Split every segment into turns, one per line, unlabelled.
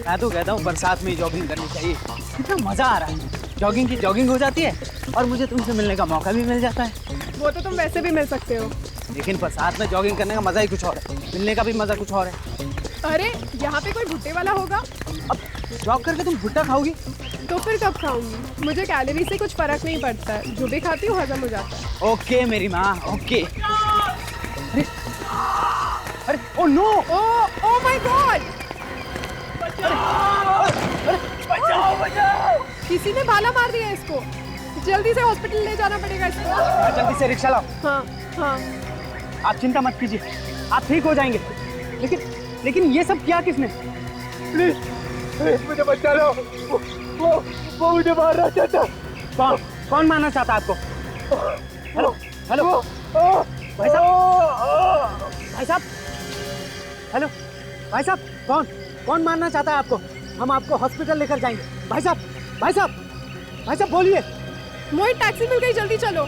मैं तो कहता हूँ बरसात में जॉगिंग करनी चाहिए, कितना मजा आ रहा है। जॉगिंग की जॉगिंग हो जाती है और मुझे तुमसे मिलने का मौका भी मिल जाता है।
वो तो तुम वैसे भी मिल सकते हो।
लेकिन बरसात में जॉगिंग करने का मजा ही कुछ और है, मिलने का भी मजा कुछ और है।
अरे यहाँ पे कोई भुट्टे वाला होगा?
अब जॉग करके तुम भुट्टा खाओगी?
तो फिर कब खाऊंगी? मुझे कैलोरी से कुछ फर्क नहीं पड़ता है, जो भी खाती हूँ हजम हो जाता है।
ओके मेरी माँ, ओके। अरे अरे oh no,
oh my god!
बचाओ बचाओ!
किसी ने भाला मार दिया इसको, जल्दी से हॉस्पिटल ले जाना पड़ेगा इसको।
जल्दी से रिक्शा लाओ।
हाँ हाँ।
आप चिंता मत कीजिए, आप ठीक हो जाएंगे। लेकिन ये सब किया किसने? प्लीज प्लीज मुझे बचा लो, वो मुझे मारना चाहता। कौन मारना चाहता आपको? हेलो हेलो भाई साहब, हेलो भाई साहब, कौन मारना चाहता है आपको? हम आपको हॉस्पिटल लेकर जाएंगे। भाई साहब बोलिए।
मोहित टैक्सी मिल गई, जल्दी चलो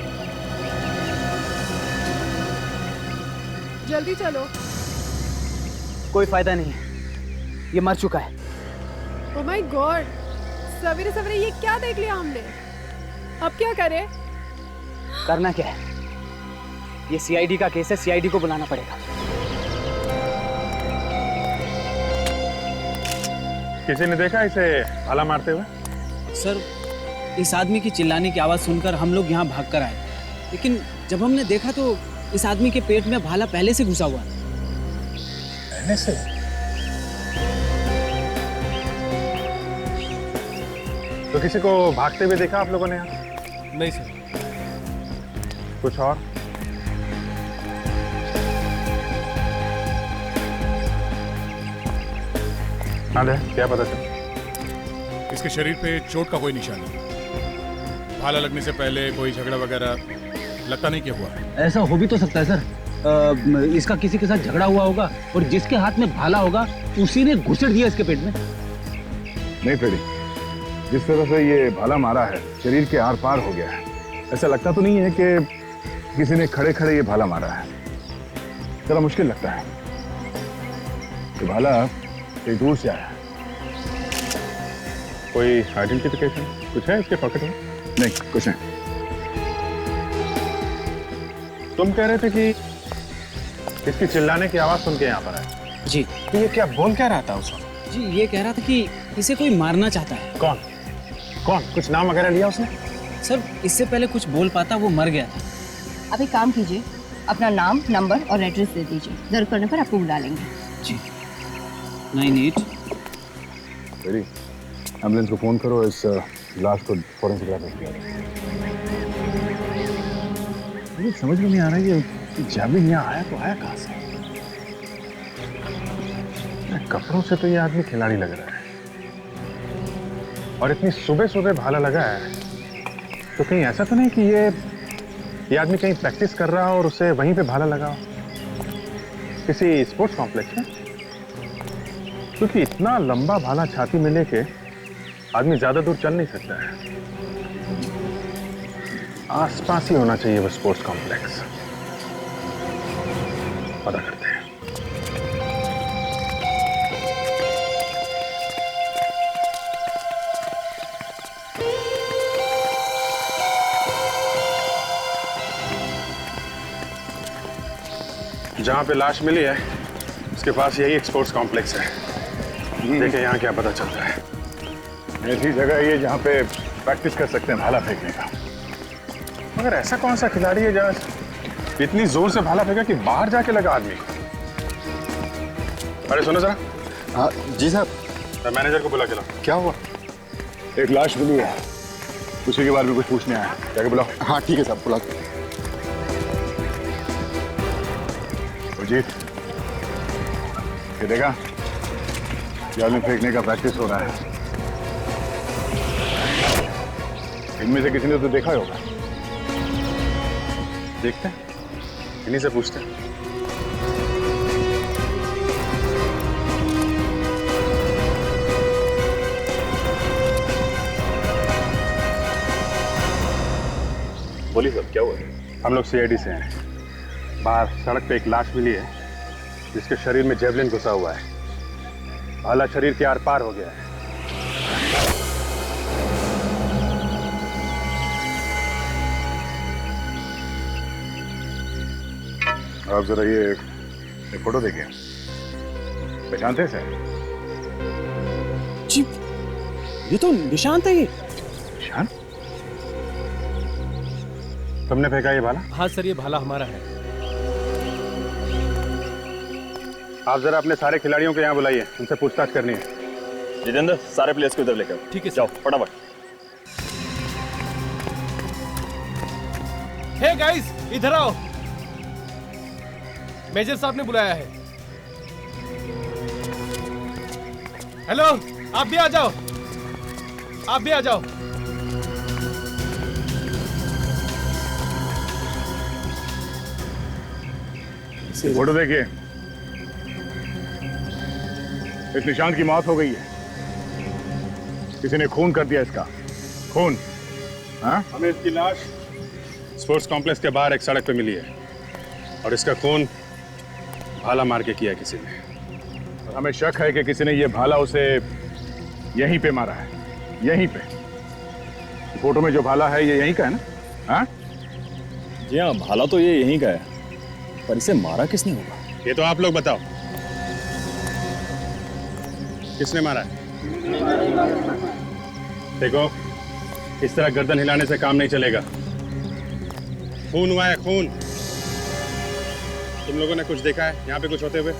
जल्दी चलो।
कोई फायदा नहीं है, ये मर चुका है।
ओह माय गॉड, सवेरे सवेरे ये क्या देख लिया हमने? अब क्या करें?
करना क्या है, ये सीआईडी का केस है, सीआईडी को बुलाना पड़ेगा।
किसी ने देखा इसे भाला मारते हुए?
सर, इस आदमी की चिल्लाने की आवाज सुनकर हम लोग यहाँ भाग कर आए, लेकिन जब हमने देखा तो इस आदमी के पेट में भाला पहले से घुसा हुआ है।
पहले से? तो किसी को भागते हुए देखा आप लोगों ने यहाँ?
नहीं सर।
कुछ और? हाँ दे, क्या पता चला?
इसके शरीर पे चोट का कोई निशान नहीं। भाला लगने से पहले कोई झगड़ा वगैरह लगता नहीं क्या हुआ।
ऐसा हो भी तो सकता है सर, इसका किसी के साथ झगड़ा हुआ होगा और जिसके हाथ में भाला होगा उसी ने घुसेड़ दिया इसके पेट में।
नहीं फ्रेडी, जिस तरह से ये भाला मारा है शरीर के आर पार हो गया है। ऐसा लगता तो नहीं है कि किसी ने खड़े खड़े ये भाला मारा है। जरा मुश्किल लगता है। ये भाला कहीं दूर से आया है।
कोई आइडेंटिफिकेशन कुछ है इसके पॉकेट में?
नहीं, कुछ नहीं।
तुम कह रहे थे कि इसकी चिल्लाने की आवाज सुन के यहाँ पर आए।
जी
तो ये क्या बोल क्या रहा था उस वक्त?
जी, ये कह रहा था कि इसे कोई मारना चाहता है।
कौन? कुछ नाम वगैरह लिया उसने?
सर, इससे पहले कुछ बोल पाता, वो मर गया था।
आप एक काम कीजिए, अपना नाम, नंबर और एड्रेस दे दीजिए। जरूरत पड़ने पर आपको बुला लेंगे।
जी। 98।
फ्रेडी, एम्बुलेंस को फोन करो, इस लाश को फॉरेंसिक लैब में भेजो। मुझे समझ में नहीं आ रहा है कि जैवलिन यहाँ आया तो आया कहाँ से?
कपड़ों से तो ये आदमी खिलाड़ी लग रहा है, और इतनी सुबह सुबह भाला लगा है, तो कहीं ऐसा तो नहीं कि ये आदमी कहीं प्रैक्टिस कर रहा हो और उसे वहीं पे भाला लगा हो, किसी स्पोर्ट्स कॉम्प्लेक्स में? क्योंकि इतना लंबा भाला छाती में लेके आदमी ज्यादा दूर चल नहीं सकता है। आसपास ही होना चाहिए वो स्पोर्ट्स कॉम्प्लेक्स। पता करते हैं। जहां पे लाश मिली है उसके पास यही एक स्पोर्ट्स कॉम्प्लेक्स है। देखें यहाँ क्या पता चलता है।
ऐसी जगह है ये जहाँ पे प्रैक्टिस कर सकते हैं भाला फेंकने का।
मगर ऐसा कौन सा खिलाड़ी है जहाँ इतनी जोर से भाला फेंका कि बाहर जाके लगा आदमी? अरे सुनो जरा।
हाँ जी साहब।
मैनेजर को बुला के लाओ।
क्या हुआ? एक लाश मिली है, उसी के बारे में कुछ पूछने आया। जाके बुलाओ। हाँ ठीक है साहब, बुला के। अजीत, ये देखा, जाल में फेंकने का प्रैक्टिस हो रहा है। इनमें से किसी ने तो देखा ही होगा।
देखते हैं, इन्हीं से पूछते हैं।
बोलिए साहब, क्या हुआ?
हम लोग सीआईडी से हैं। बाहर सड़क पे एक लाश मिली है जिसके शरीर में जेवलिन घुसा हुआ है। भाला शरीर के आर पार हो गया है।
आप जरा ये फोटो देखिए, पहचानते हैं?
जी, ये तो निशांत है। ये
निशान?
तुमने फेंका ये भाला?
हाँ सर, ये भाला हमारा है।
आप जरा अपने सारे खिलाड़ियों को यहाँ बुलाइए, उनसे पूछताछ करनी है।
जितेंद्र, सारे प्लेयर्स को इधर लेकर
ठीक है
जाओ फटाफट।
हे गाइस, इधर आओ, मेजर साहब ने बुलाया है। हेलो, आप भी आ जाओ, आप भी आ जाओ।
फोटो देखिए, इस निशान की मौत हो गई है। किसी ने खून कर दिया इसका, खून। हाँ?
हमें इसकी लाश स्पोर्ट्स कॉम्प्लेक्स के बाहर एक सड़क पे मिली है और इसका खून भाला मार के किया है किसी ने।
और हमें शक है कि किसी ने ये भाला उसे यहीं पे मारा है, यहीं पे। फोटो में जो भाला है ये यहीं का है ना? हाँ?
जी हाँ, भाला तो ये यहीं का है, पर इसे मारा किसने होगा?
ये तो आप लोग बताओ, किसने मारा है? देखो, इस तरह गर्दन हिलाने से काम नहीं चलेगा। खून हुआ है, खून। तुम लोगों ने कुछ देखा है यहाँ पे कुछ होते हुए?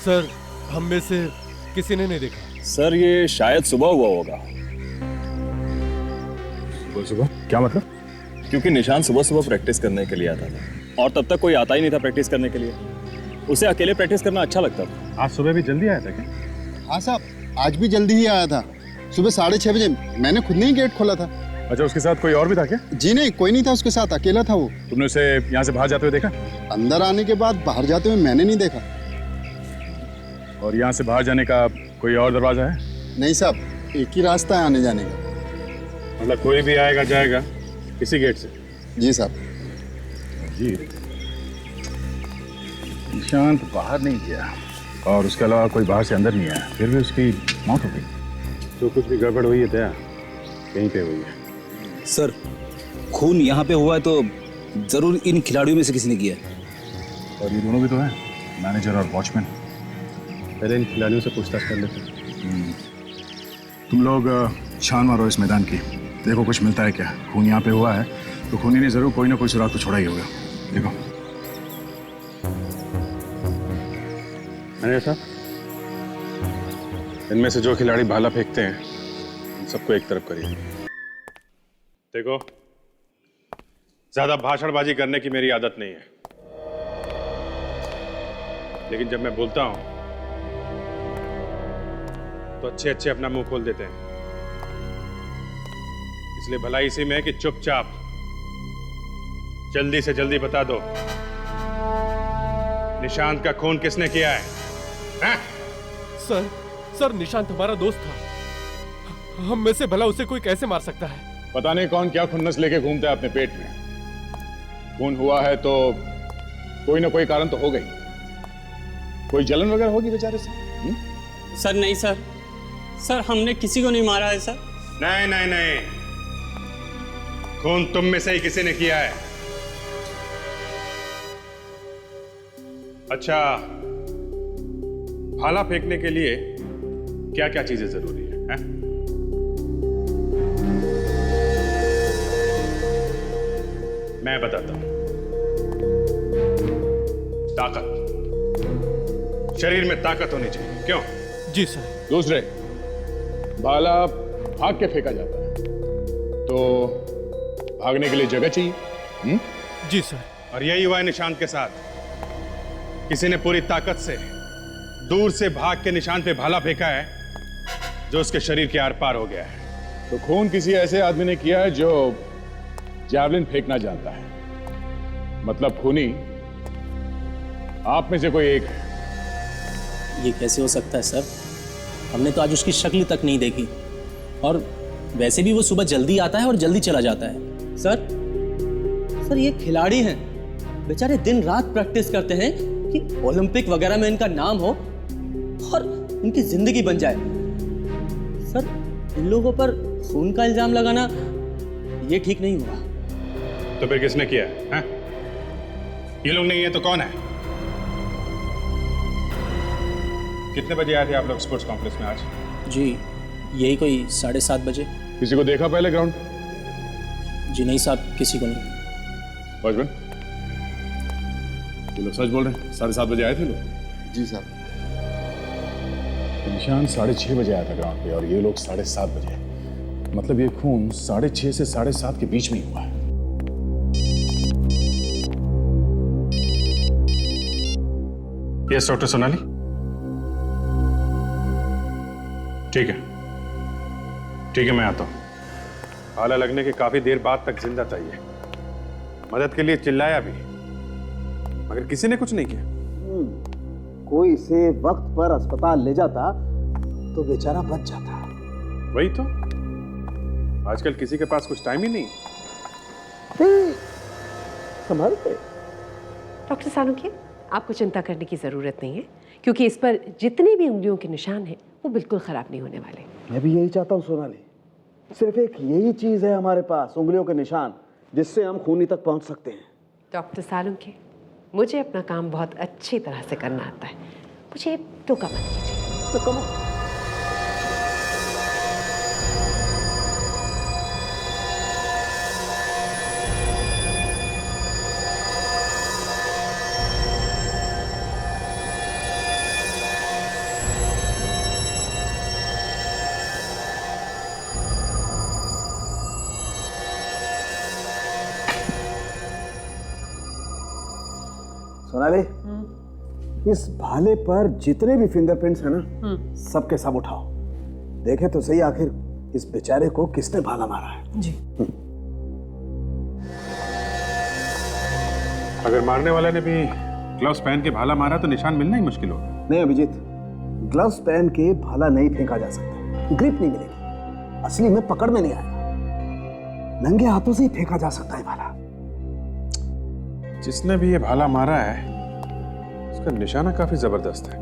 सर, हम में से किसी ने नहीं देखा।
सर, ये शायद सुबह हुआ होगा।
सुबह? क्या मतलब?
क्योंकि निशान सुबह सुबह प्रैक्टिस करने के लिए आता था और तब तक कोई आता ही नहीं था प्रैक्टिस करने के लिए। उसे अकेले प्रैक्टिस करना अच्छा लगता था।
आज सुबह भी जल्दी आया था क्या?
हाँ साहब, आज भी जल्दी ही आया था। सुबह 6:30 बजे मैंने खुद ने ही गेट खोला था।
अच्छा, उसके साथ कोई और भी था क्या?
जी नहीं, कोई नहीं था उसके साथ, अकेला था वो।
तुमने उसे यहाँ से बाहर जाते हुए देखा?
अंदर आने के बाद बाहर जाते हुए मैंने नहीं देखा।
और यहाँ से बाहर जाने का कोई और दरवाजा है?
नहीं साहब, एक ही रास्ता है आने जाने का।
मतलब कोई भी आएगा जाएगा इसी गेट से?
जी साहब।
जी, निशांत बाहर नहीं गया और उसके अलावा कोई बाहर से अंदर नहीं आया, फिर भी उसकी मौत हो गई।
तो कुछ भी गड़बड़ हुई है दया, कहीं पे हुई है।
सर, खून यहाँ पे हुआ है तो जरूर इन खिलाड़ियों में से किसी ने किया है।
और ये दोनों भी तो हैं, मैनेजर और वॉचमैन।
पहले इन खिलाड़ियों से पूछताछ कर लेते हैं।
तुम लोग छान मारो इस मैदान की, देखो कुछ मिलता है क्या। खून यहाँ पे हुआ है तो खूनी ने जरूर कोई ना कोई सुराग तो छोड़ा ही होगा। देखो।
मैनेजर साहब, इनमें से जो खिलाड़ी भाला फेंकते हैं उन सबको एक तरफ करिए। देखो, ज्यादा भाषणबाजी करने की मेरी आदत नहीं है, लेकिन जब मैं बोलता हूं तो अच्छे अच्छे अपना मुंह खोल देते हैं। इसलिए भलाई इसी में है कि चुपचाप जल्दी से जल्दी बता दो, निशांत का खून किसने किया है? हैं?
सर, निशांत हमारा दोस्त था। हम में से भला उसे कोई कैसे मार सकता है?
पता नहीं कौन क्या खुन्नस लेके घूमता है अपने पेट में। खून हुआ है तो कोई ना कोई कारण तो हो गई, कोई जलन वगैरह होगी बेचारे से।
सर नहीं सर, हमने किसी को नहीं मारा है सर।
नहीं नहीं नहीं, खून तुम में से ही किसी ने किया है। अच्छा, भाला फेंकने के लिए क्या क्या चीजें जरूरी है? मैं बताता हूं। ताकत, शरीर में ताकत होनी चाहिए। क्यों?
जी सर।
दूसरे, भाला भाग के फेंका जाता है तो भागने के लिए जगह चाहिए।
जी सर।
और यही हुआ है निशांत के साथ। किसी ने पूरी ताकत से दूर से भाग के निशान पे भाला फेंका है जो उसके शरीर के आर पार हो गया है।
तो खून किसी ऐसे आदमी ने किया है जो जैवलिन फेंकना जानता है। मतलब खूनी आप में से कोई एक है।
ये कैसे हो सकता है सर? हमने तो आज उसकी शक्ल तक नहीं देखी, और वैसे भी वो सुबह जल्दी आता है और जल्दी चला जाता है। सर ये खिलाड़ी हैं, बेचारे दिन रात प्रैक्टिस करते हैं कि ओलंपिक वगैरह में इनका नाम हो, और इनकी जिंदगी बन जाए। सर, इन लोगों पर खून का इल्जाम लगाना ये ठीक नहीं होगा।
तो फिर किसने किया है? ये लोग नहीं है तो कौन है? कितने बजे आए थे आप लोग स्पोर्ट्स कॉम्प्लेक्स में आज?
जी यही कोई 7:30 बजे।
किसी को देखा पहले ग्राउंड?
जी नहीं साहब, किसी को नहीं।
वॉचमैन, ये लोग सच बोल रहे हैं? 7:30 बजे आए थे लोग?
जी साहब।
निशान 6:30 बजे आया था ग्राउंड पे और ये लोग 7:30 बजे। मतलब ये खून 6:30 से 7:30 के बीच में ही हुआ है।
Yes doctor Sonali. ठीक है, ठीक है, मैं आता हूं। भाला लगने के काफी देर बाद तक जिंदा चाहिए। मदद के लिए चिल्लाया भी, मगर किसी ने कुछ नहीं किया।
कोई इसे वक्त पर अस्पताल ले जाता तो बेचारा बच जाता।
वही तो, आजकल किसी के पास कुछ टाइम ही नहीं।
संभाल के।
डॉक्टर सालुंखे, आपको चिंता करने की जरूरत नहीं है, क्योंकि इस पर जितने भी उंगलियों के निशान हैं वो बिल्कुल खराब नहीं होने वाले।
मैं भी यही चाहता हूँ सोनाली। सिर्फ एक यही चीज है हमारे पास, उंगलियों के निशान, जिससे हम खूनी तक पहुंच सकते हैं।
डॉक्टर सालुंखे, मुझे अपना काम बहुत अच्छी तरह से करना आता है, मुझे टोका मत कीजिए।
तो कमो। सोनाली, इस भाले पर जितने भी फिंगरप्रिंट्स हैं ना, सबके सब उठाओ। देखे तो सही आखिर इस बेचारे को किसने भाला मारा है।
जी।
अगर मारने वाले ने भी ग्लव्स पहन के भाला मारा तो निशान मिलना ही मुश्किल होगा।
नहीं अभिजीत, ग्लव्स पहन के भाला नहीं फेंका जा सकता, ग्रिप नहीं मिलेगी, असली में पकड़ में नहीं आएगा। नंगे हाथों से ही फेंका जा सकता है भाला।
जिसने भी ये भाला मारा है उसका निशाना काफी जबरदस्त है,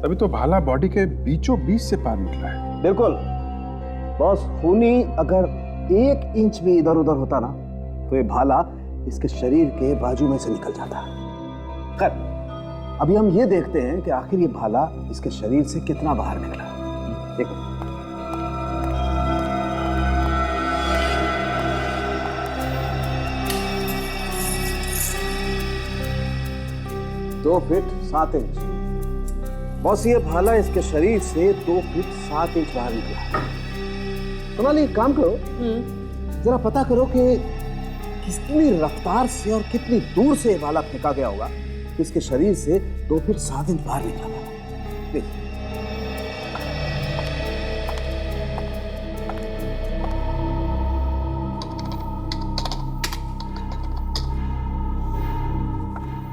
तभी तो भाला बॉडी के बीचों बीच से पार निकला है।
बिल्कुल बॉस, खूनी अगर 1 इंच भी इधर उधर होता ना तो ये भाला इसके शरीर के बाजू में से निकल जाता। खैर, अभी हम ये देखते हैं कि आखिर ये भाला इसके शरीर से कितना बाहर निकला। देखो, दो फीट 7 इंच। बॉस, ये भाला इसके शरीर से 2 फीट 7 इंच बाहर निकला। सोनाली, एक काम करो, जरा पता करो कि कितनी रफ्तार से और कितनी दूर से ये भाला फेंका गया होगा। इसके शरीर से 2 फीट 7 इंच बाहर निकला था। देखिए,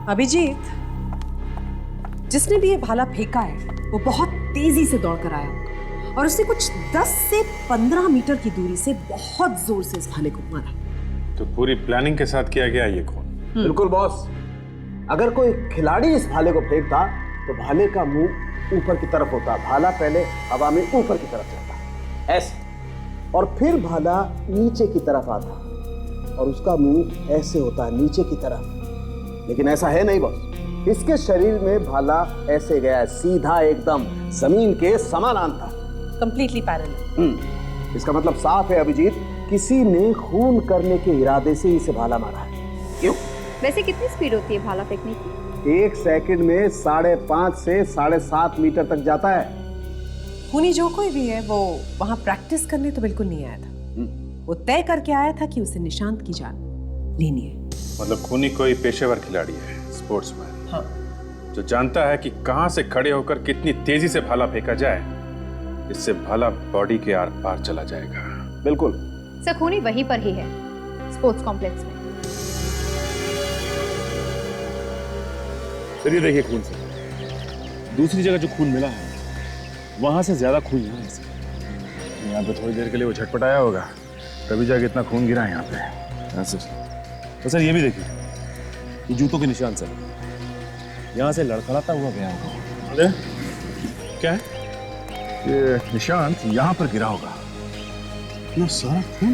अभिजीत, जिसने भी ये भाला फेंका है वो बहुत तेजी से दौड़ कर आया होगा और उसने कुछ 10 से 15 मीटर की दूरी से बहुत जोर से इस भाले को मारा।
तो पूरी प्लानिंग के साथ किया गया ये खून।
बिल्कुल बॉस, अगर कोई खिलाड़ी इस भाले को फेंकता तो भाले का मुंह ऊपर की तरफ होता, भाला पहले हवा में ऊपर की तरफ जाता ऐसे, और फिर भाला नीचे की तरफ आता और उसका मुंह ऐसे होता नीचे की तरफ। लेकिन ऐसा है नहीं बॉस, इसके शरीर में भाला ऐसे गया है, सीधा एकदम जमीन के समानांतर,
कंप्लीटली पैरेलल।
इसका मतलब साफ है अभिजीत, किसी ने खून करने के इरादे से इसे भाला मारा है। क्यों?
वैसे कितनी स्पीड होती है भाला फेंकने की?
1 सेकंड में 5.5 से 7.5 मीटर तक जाता है।
खूनी जो कोई भी है वो वहां प्रैक्टिस करने तो बिल्कुल नहीं आया था, वो तय करके आया था कि उसे निशांत की जान लेनी है।
मतलब खूनी कोई पेशेवर खिलाड़ी है, स्पोर्ट्समैन,
हाँ,
जो जानता है कि कहां से खड़े होकर कितनी तेजी से भाला फेंका जाए, इससे भाला बॉडी के आर पार चला जाएगा।
बिल्कुल
सर, खूनी वहीं पर ही है, स्पोर्ट्स कॉम्प्लेक्स में।
चलिए देखिए, खून से दूसरी जगह जो खून मिला है वहां से ज्यादा खून यहाँ है। यहाँ पे थोड़ी देर के लिए वो झटपटाया होगा, तभी जाके इतना खून गिरा है यहाँ पे। हाँ सर। तो सर ये भी देखिए, ये जूतों के निशान सर, यहाँ से लड़खड़ाता हुआ गया होगा।
क्या है?
ये निशांत यहाँ पर गिरा होगा।
ना सारा खून?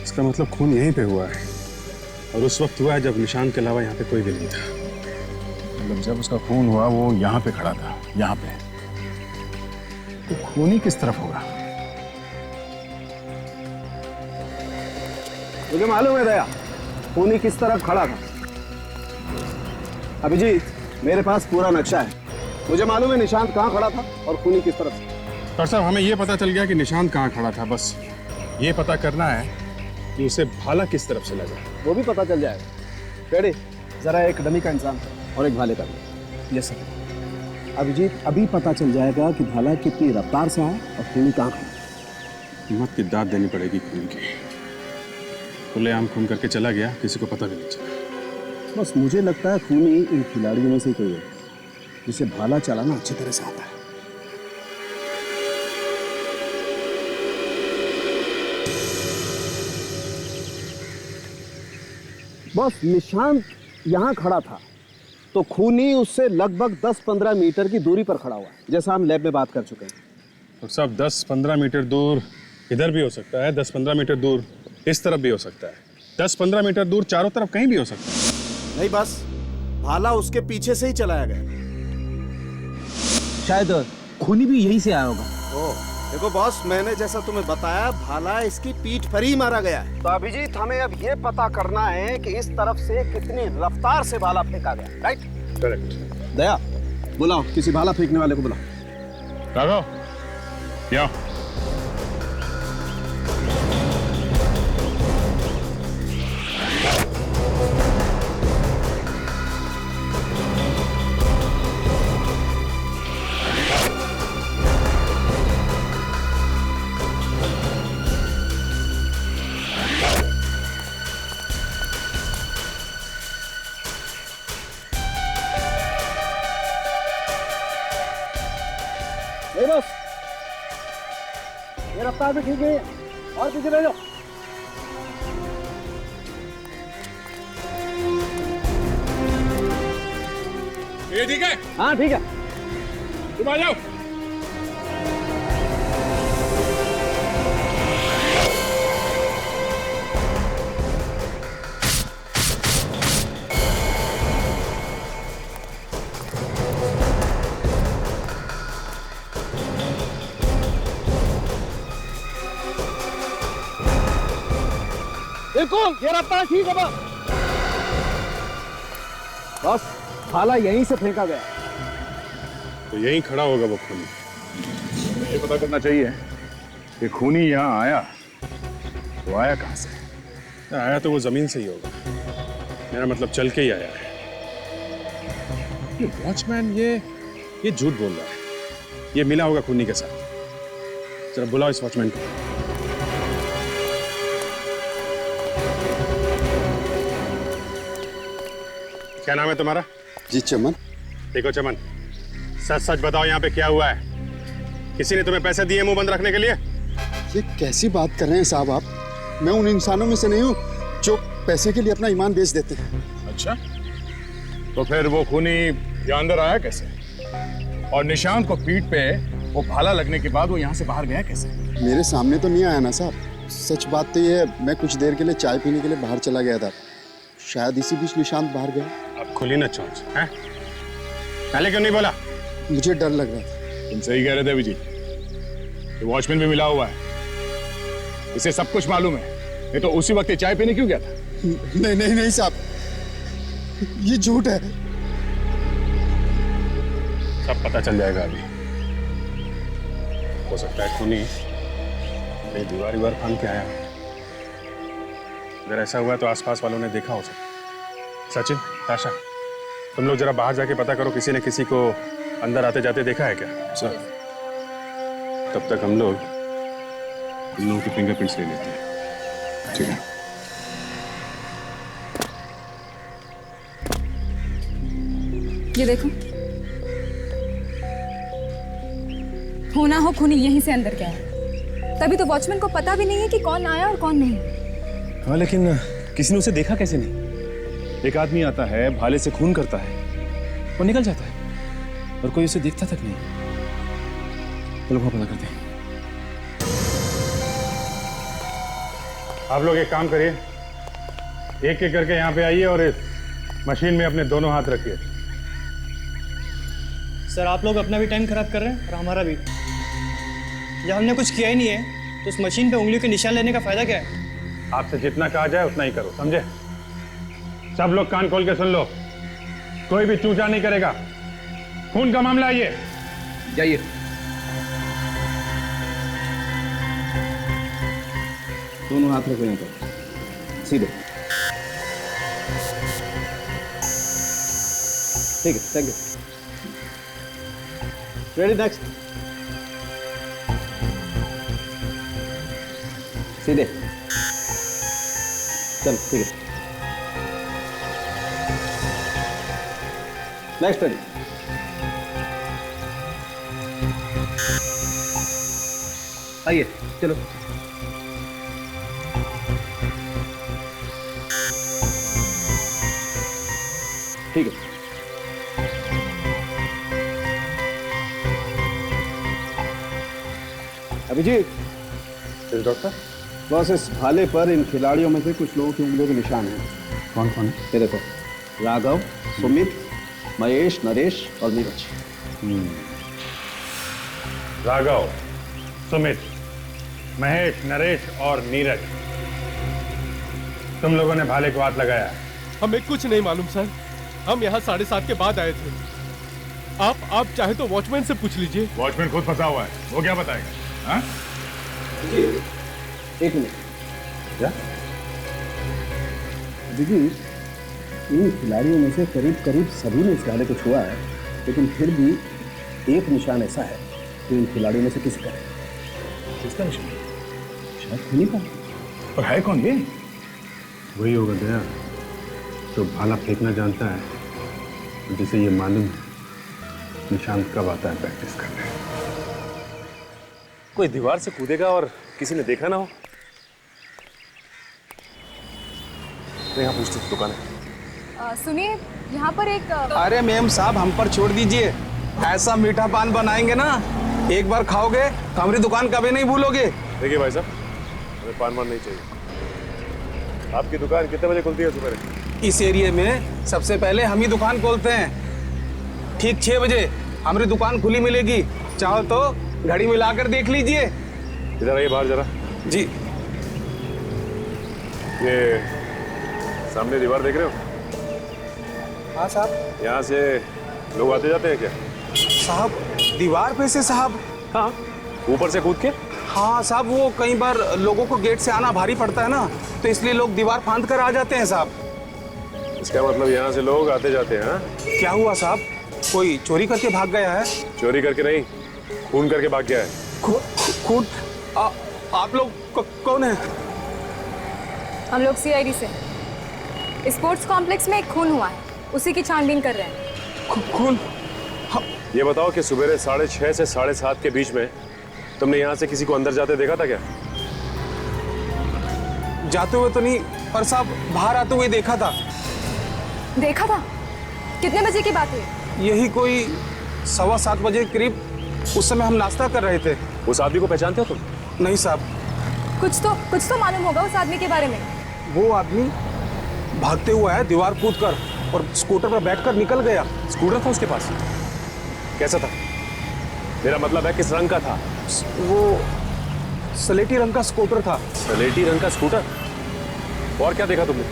इसका मतलब खून यहीं पे हुआ है, और उस वक्त हुआ है जब निशांत के अलावा यहाँ पे कोई भी नहीं था।
मतलब जब उसका खून हुआ वो यहाँ पे खड़ा था, यहाँ पे। तो खूनी किस तरफ होगा?
मुझे मालूम है दया, खूनी किस तरफ खड़ा था। अभिजीत, मेरे पास पूरा नक्शा है। मुझे मालूम है निशांत कहाँ खड़ा था और खूनी किस तरफ से।
डॉक्टर साहब, हमें ये पता चल गया कि निशांत कहाँ खड़ा था, बस ये पता करना है कि उसे भाला किस तरफ से लगा।
वो भी पता चल जाएगा। रेडी, जरा एक डमी का इंसान और एक भाले का भी। Yes sir. अभिजीत, अभी पता चल जाएगा कि भाला कितनी रफ्तार से आया और खूनी कहाँ खड़ा।
हिम्मत की दाद देनी पड़ेगी खून की। खुलेआम खून करके चला गया, किसी को पता भी नहीं चला।
बस मुझे लगता है खूनी इन खिलाड़ियों में से कोई है जिसे भाला चलाना अच्छी तरह से आता है। बस निशांत यहाँ खड़ा था तो खूनी उससे लगभग 10-15 मीटर की दूरी पर खड़ा हुआ, जैसा हम लैब में बात कर चुके हैं।
तो सब 10-15 मीटर दूर इधर भी हो सकता है, 10-15 मीटर दूर इस तरफ भी हो सकता है, 10-15 मीटर दूर चारों तरफ कहीं भी हो सकता है।
नहीं, बस भाला उसके पीछे से ही चलाया गया।
शायद खूनी भी यहीं से आया होगा।
देखो बॉस, मैंने जैसा तुम्हें बताया, भाला इसकी पीठ पर ही मारा गया है। तो अभिजीत, हमें अब ये पता करना है कि इस तरफ से कितनी रफ्तार से भाला फेंका गया। राइट?
करेक्ट।
दया, बुलाओ किसी भाला फेंकने वाले को बुलाओ।
राघव, क्या?
बस ये रफ्तार भी ठीक है, और पीछे ले जाओ।
ये ठीक है?
हाँ ठीक है,
तुम आ जाओ।
बिल्कुल, ये रफ्तार ठीक है। बस भाला यहीं से फेंका गया।
तो यहीं खड़ा होगा वो खूनी।
ये पता करना चाहिए कि खूनी यहाँ आया तो आया कहाँ से?
आया तो वो जमीन से ही होगा, मेरा मतलब चल के ही आया है। ये वॉचमैन ये झूठ बोल रहा है, ये मिला होगा खूनी के साथ। जरा बुलाओ इस वॉचमैन को। क्या नाम है तुम्हारा?
जी चमन।
देखो चमन, सच सच बताओ यहाँ पे क्या हुआ है? किसी ने तुम्हें पैसे दिए मुंह बंद रखने के लिए?
ये कैसी बात कर रहे हैं साहब आप? मैं उन इंसानों में से नहीं हूँ जो पैसे के लिए अपना ईमान बेच देते हैं।
अच्छा, तो फिर वो खूनी यहाँ अंदर आया कैसे? और निशांत को पीठ पे वो भाला लगने के बाद वो यहाँ से बाहर गया कैसे?
मेरे सामने तो नहीं आया ना साहब। सच बात तो ये है, मैं कुछ देर के लिए चाय पीने के लिए बाहर चला गया था, शायद इसी बीच निशांत बाहर गया।
अब खुली ना चोंच, हैं? पहले क्यों नहीं बोला?
मुझे डर लग रहा था।
तुम सही कह रहे थे अभिजीत, ये वॉचमैन भी मिला हुआ है, इसे सब कुछ मालूम है। ये तो उसी वक्त चाय पीने क्यों गया था?
नहीं नहीं नहीं साहब, ये झूठ है।
सब पता चल जाएगा अभी। हो सकता है खूनी कहीं दीवार फांद के आया। अगर ऐसा हुआ तो आसपास वालों ने देखा हो सकता। सचिन, ताशा, तुम लोग जरा बाहर जाके पता करो, किसी ने किसी को अंदर आते जाते देखा है क्या? सर, तब तक हम लोग इन लोगों की फिंगरप्रिंट्स ले लेते हैं। ठीक है।
ये देखो, होना हो खूनी यहीं से अंदर गया है। तभी तो वॉचमैन को पता भी नहीं है कि कौन आया और कौन नहीं।
हाँ, लेकिन किसी ने उसे देखा कैसे नहीं? एक आदमी आता है, भाले से खून करता है और निकल जाता है, और कोई उसे देखता तक नहीं। चलो वहां पता करते हैं।
आप लोग एक काम करिए, एक एक करके यहाँ पे आइए और इस मशीन में अपने दोनों हाथ रखिए।
सर आप लोग अपना भी टाइम खराब कर रहे हैं और हमारा भी। जब हमने कुछ किया ही नहीं है तो उस मशीन पे उंगलियों के निशान लेने का फायदा क्या है?
आपसे जितना कहा जाए उतना ही करो, समझे? सब लोग कान खोल के सुन लो, कोई भी चूचा नहीं करेगा। खून का मामला है ये।
जाइए। दोनों हाथ रखो यहाँ पर, सीधे। ठीक है, थैंक यू। Ready, next. सीधे। चल, ठीक है। Next ready. आइए, चलो। ठीक है। अभिजीत।
डॉक्टर,
बस इस भाले पर इन खिलाड़ियों में से कुछ लोगों की उंगलियों के निशान हैं।
कौन कौन?
ये देखो, राघव, सुमित, महेश, नरेश और नीरज।
राघव, सुमित, महेश, नरेश और नीरज, तुम लोगों ने भाले को हाथ लगाया?
हमें कुछ नहीं मालूम सर, हम यहाँ 7:30 के बाद आए थे। आप चाहे तो वॉचमैन से पूछ लीजिए।
वॉचमैन खुद फंसा हुआ है, वो क्या बताएगा? हाँ?
एक मिनट।
क्या?
दीदी, इन खिलाड़ियों में से करीब करीब सभी ने इस भाले को छुआ है, लेकिन फिर भी एक निशान ऐसा है जो इन खिलाड़ियों में से किसी का है।
किसका निशान?
शायद खुनी का।
और है कौन ये? वही होगा दया, जो भाला फेंकना जानता है, जिसे ये मालूम निशांत कब आता है प्रैक्टिस करने।
कोई दीवार से कूदेगा और किसी ने देखा ना हो। तो यहाँ पूछते दुकान है।
सुनिए, यहाँ पर एक
अरे मैम साहब, हम पर छोड़ दीजिए। ऐसा मीठा पान बनाएंगे ना, एक बार खाओगे तो हमारी दुकान कभी नहीं भूलोगे।
देखिए भाई साहब, हमें पान मान नहीं चाहिए। आपकी दुकान कितने बजे खुलती है सुबह?
इस एरिया में सबसे पहले हम ही दुकान खोलते हैं। ठीक 6 बजे हमारी दुकान खुली मिलेगी। चाहो तो घड़ी मिलाकर देख लीजिए।
इधर आइए बाहर जरा।
जी।
ये सामने दीवार देख रहे हो?
हाँ साहब।
यहाँ से लोग आते जाते हैं क्या?
साहब, दीवार पे से साहब?
हाँ, ऊपर से कूद के?
हाँ साहब, वो कई बार लोगों को गेट से आना भारी पड़ता है ना, तो इसलिए लोग दीवार फांद कर आ जाते हैं साहब।
इसका मतलब यहाँ से लोग आते जाते हैं? हाँ?
क्या हुआ साहब, कोई चोरी करके भाग गया है?
चोरी करके नहीं, खून करके भाग गया है।
खून? आप लोग कौन है?
हम लोग CID से। स्पोर्ट्स कॉम्प्लेक्स में एक खून हुआ है, उसी की छानबीन कर रहे हैं।
खून?
ये बताओ कि सुबह 6:30 से 7:30 के बीच में तुमने यहाँ से किसी को अंदर जाते देखा था क्या?
जाते हुए तो नहीं, पर साहब बाहर आते हुए देखा था।
देखा था? कितने बजे की बात है?
यही कोई 7:15 बजे के करीब। उस समय हम नाश्ता कर रहे थे।
उस आदमी को पहचानते हो तुम?
नहीं साहब।
कुछ तो मालूम होगा उस आदमी के बारे में।
वो आदमी भागते हुआ है दीवार कूदकर और स्कूटर पर बैठकर निकल गया।
स्कूटर था उसके पास? कैसा था? मेरा मतलब है किस रंग का था?
वो स्लेटी रंग का स्कूटर था।
स्लेटी रंग का स्कूटर? और क्या देखा तुमने,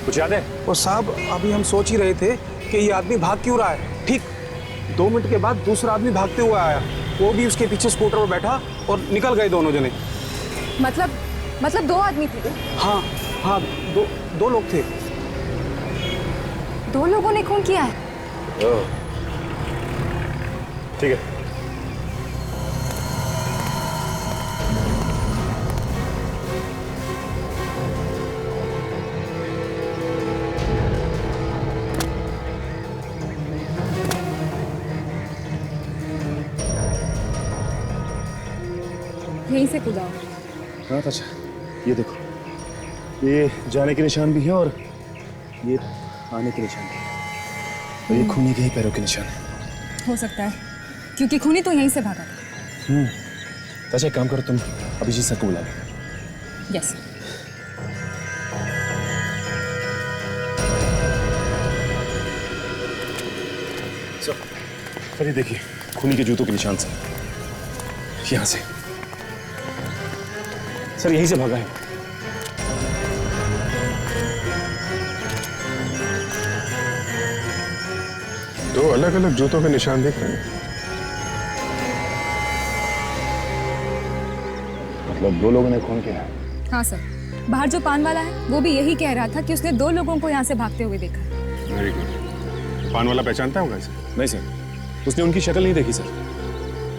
कुछ याद है?
और साहब अभी हम सोच ही रहे थे कि ये आदमी भाग क्यों रहा है। ठीक 2 मिनट के बाद दूसरा आदमी भागते हुए आया, वो भी उसके पीछे स्कूटर पर बैठा और निकल गए दोनों जने।
मतलब 2 आदमी थे?
हाँ, दो लोग थे।
2 लोगों ने खून किया है?
ठीक है।
यहीं से कूदा।
हाँ अच्छा, ये देखो, ये जाने के निशान भी हैं और ये आने के निशान भी हैं, और ये खूनी के ही पैरों के निशान हैं।
हो सकता है, क्योंकि खूनी तो यहीं से भागा था।
अच्छा एक काम करो, तुम अभिजीत सर को बुला लो।
यस।
सर ये देखिए, खूनी के जूतों के निशान से, यहां से। सर यहीं से भागा है।
दो अलग अलग जूतों के निशान दिख रहे हैं।
मतलब दो लोगों ने खून किया है?
हाँ सर, बाहर जो पान वाला है वो भी यही कह रहा था कि उसने 2 लोगों को यहाँ से भागते हुए देखा।
Very good. पान वाला पहचानता होगा इसे?
नहीं सर, उसने उनकी शक्ल नहीं देखी सर,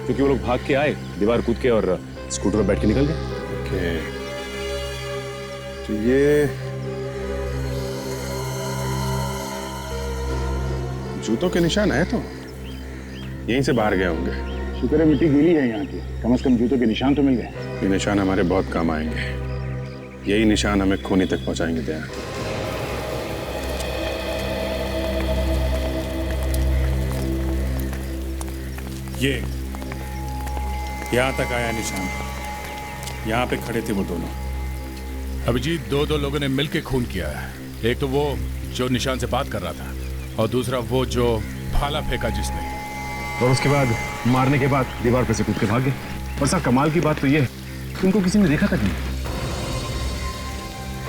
क्योंकि वो लोग भाग के आए, दीवार कूद के और स्कूटर पर बैठ के निकल गए।
ओके, तो ये जूतों के निशान है तो यहीं से बाहर गए होंगे।
शुक्र है मिट्टी गीली है यहाँ की, कम से कम जूतों के निशान तो मिल गए।
ये निशान हमारे बहुत काम आएंगे। यही निशान हमें खूनी तक पहुंचाएंगे। दया,
ये यहां तक आया निशान, यहां पे खड़े थे वो दोनों। अभिजीत, दो लोगों ने मिलकर खून किया है। एक तो वो जो निशान से बात कर रहा था, और दूसरा वो जो भाला फेंका जिसने।
और उसके बाद मारने के बाद दीवार पर से कूद के भाग गए। और सर कमाल की बात तो ये है कि उनको किसी ने देखा तक नहीं।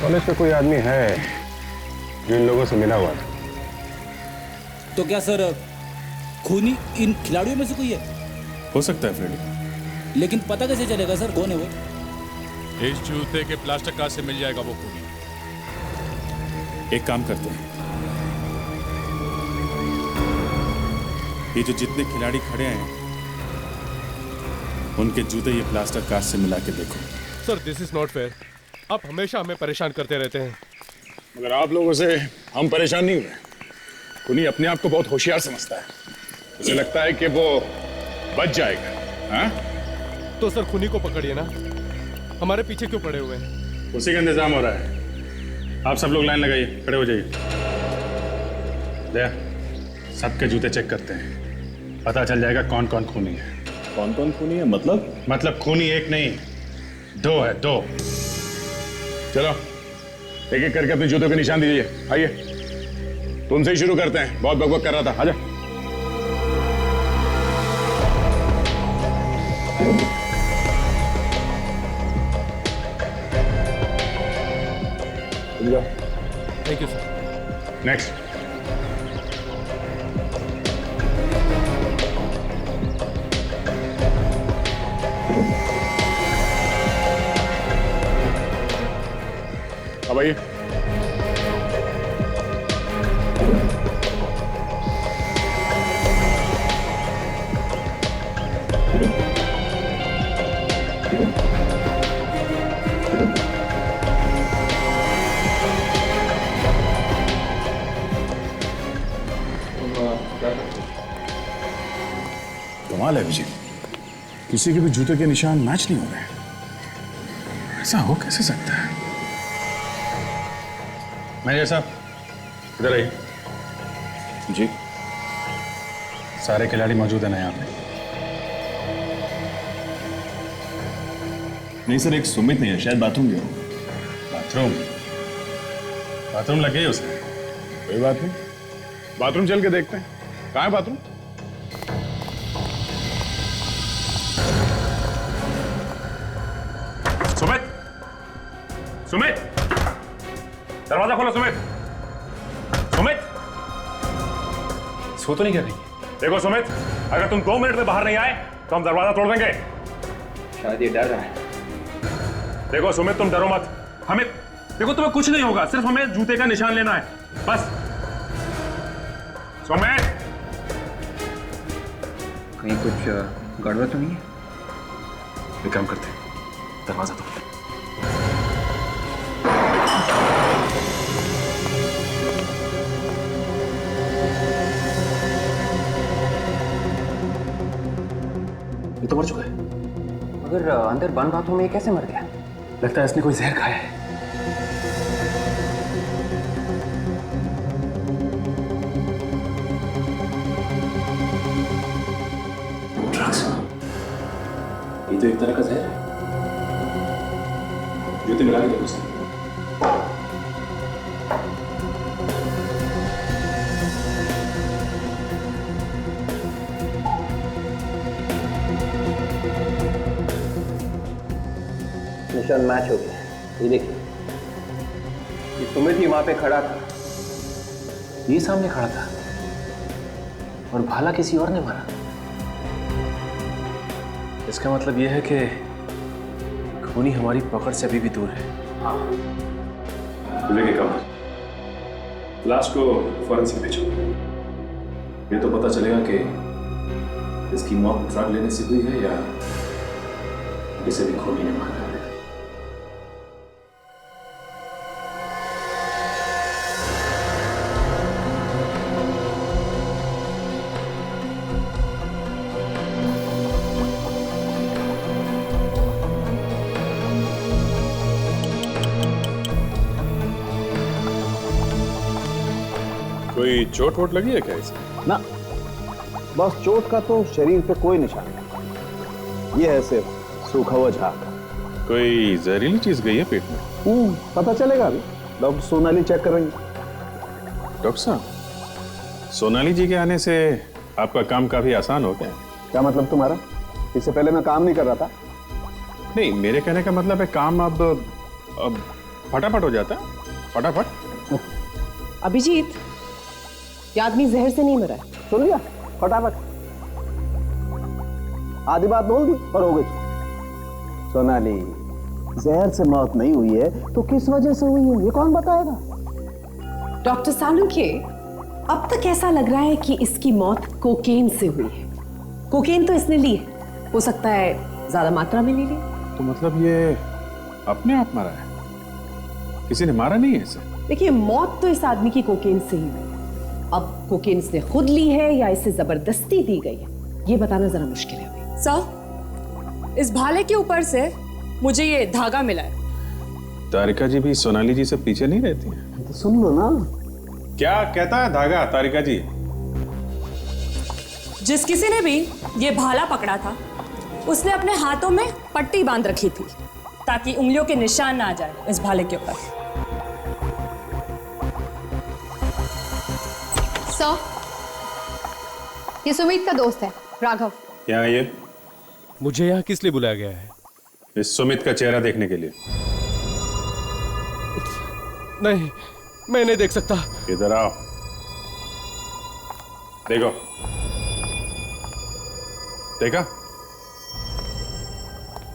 कॉलेज पे कोई आदमी है जो इन लोगों से मिला हुआ था?
तो क्या सर खूनी इन खिलाड़ियों में से कोई है?
हो सकता है फ्रेडी,
लेकिन पता कैसे चलेगा सर कौन है वो?
इस जूते के प्लास्टिक कार्ड से मिल जाएगा वो खूनी। एक काम करते हैं, ये जो जितने खिलाड़ी खड़े हैं उनके जूते ये प्लास्टर कार्ड से मिला के देखो।
Sir this is not fair, आप हमेशा हमें परेशान करते रहते हैं।
मगर आप लोगों से हम परेशान नहीं हुए। खूनी अपने आप को बहुत होशियार समझता है, उसे लगता है कि वो बच जाएगा। हाँ?
तो सर खूनी को पकड़िए ना, हमारे पीछे क्यों पड़े हुए हैं?
उसी का इंतजाम हो रहा है। आप सब लोग लाइन लगाइए, खड़े हो जाइए। दया, सबके जूते चेक करते हैं, पता चल जाएगा कौन कौन खूनी है।
कौन कौन खूनी है
मतलब खूनी एक नहीं, 2 है, 2। चलो एक एक करके अपने जूतों के निशान दीजिए। आइए, तुमसे ही शुरू करते हैं, बहुत बकबक कर रहा था। आजा।
Thank you sir.
नेक्स्ट। अब आइए।
कमाल है अभिजीत, किसी के भी जूते के निशान मैच नहीं हो रहे। ऐसा हो कैसे सकता है?
मैनेजर साहब, इधर आइए।
जी।
सारे खिलाड़ी मौजूद है ना यहाँ पे?
नहीं सर, एक सुमित नहीं है, शायद बाथरूम गया हो।
बाथरूम लग गई उसे?
कोई बात नहीं, बाथरूम चल के देखते हैं। कहाँ है बाथरूम?
सुमित, सुमित, दरवाजा खोलो। सुमित, सुमित,
सो तो नहीं कर रही?
देखो सुमित, अगर तुम 2 मिनट में बाहर नहीं आए तो हम दरवाजा तोड़ देंगे।
शायद ये डर रहा है।
देखो सुमित, तुम डरो मत। हमें देखो, तुम्हें कुछ नहीं होगा, सिर्फ हमें जूते का निशान लेना है, बस। सुमित,
कहीं कुछ गड़बड़ तो नहीं है? एक काम करते हैं, दरवाजा तोड़। ये तो मर चुका है।
मगर अंदर बंद बाथरूम में ये कैसे मर गया?
लगता है इसने कोई जहर खाया है। ये तो एक तरह का जहर है। जूते मिला के देखो सर।
निशान मैच हो गया। ये देखिए, ये सुमित ही वहां पे खड़ा था, ये सामने खड़ा था, और भाला किसी और ने मारा।
इसका मतलब यह है कि खूनी हमारी पकड़ से अभी भी दूर है। लेके कम लाश को फॉरेंसिक भेजो। ये तो पता चलेगा कि इसकी मौत ड्रग लेने से हुई है या इसे भी खूनी ने मारा है।
कोई चोट वोट लगी है क्या इसे?
ना, बस चोट का तो शरीर पे कोई निशान नहीं। ये है सिर्फ सूखा हुआ झाग।
कोई जहरीली चीज गई है पेट में?
पता चलेगा अभी। डॉक्टर सोनाली चेक करेंगे।
डॉक्टर साहब, सोनाली जी के आने से आपका काम काफी आसान हो गया।
क्या मतलब तुम्हारा? इससे पहले मैं काम नहीं कर रहा था?
नहीं, मेरे कहने का मतलब है काम अब फटाफट हो जाता है, फटाफट।
अभिजीत, ये आदमी जहर से नहीं मरा है।
सुन लिया? फटाफट। आधी बात बोल दी और हो गई। सोनाली, जहर से मौत नहीं हुई है तो किस वजह से हुई है ये कौन बताएगा?
डॉक्टर सालुंखे, अब तक ऐसा लग रहा है कि इसकी मौत कोकेन से हुई है। कोकेन तो इसने ली है, हो सकता है ज्यादा मात्रा में ले ली।
तो मतलब ये अपने आप मरा है, किसी ने मारा नहीं है इसे?
देखिए, मौत तो इस आदमी की कोकेन से ही हुई। अब कोकेन इसने खुद ली है या इसे जबरदस्ती दी गई है, ये बताना जरा मुश्किल है अभी।
सर, इस भाले के ऊपर से मुझे ये धागा मिला है।
तारिका जी भी सोनाली जी से पीछे नहीं रहती है?
तो सुन लो ना।
क्या कहता है धागा तारिका जी?
जिस किसी ने भी ये भाला पकड़ा था, उसने अपने हाथों में पट्टी बांध रखी थी ताकि उंगलियों के निशान ना आ जाए इस भाले के ऊपर।
सर, ये सुमित का दोस्त है, राघव।
यहाँ ये
मुझे यहाँ किस लिए बुलाया गया है?
इस सुमित का चेहरा देखने के लिए।
नहीं, मैं नहीं देख सकता।
इधर आओ, देखो। देखा?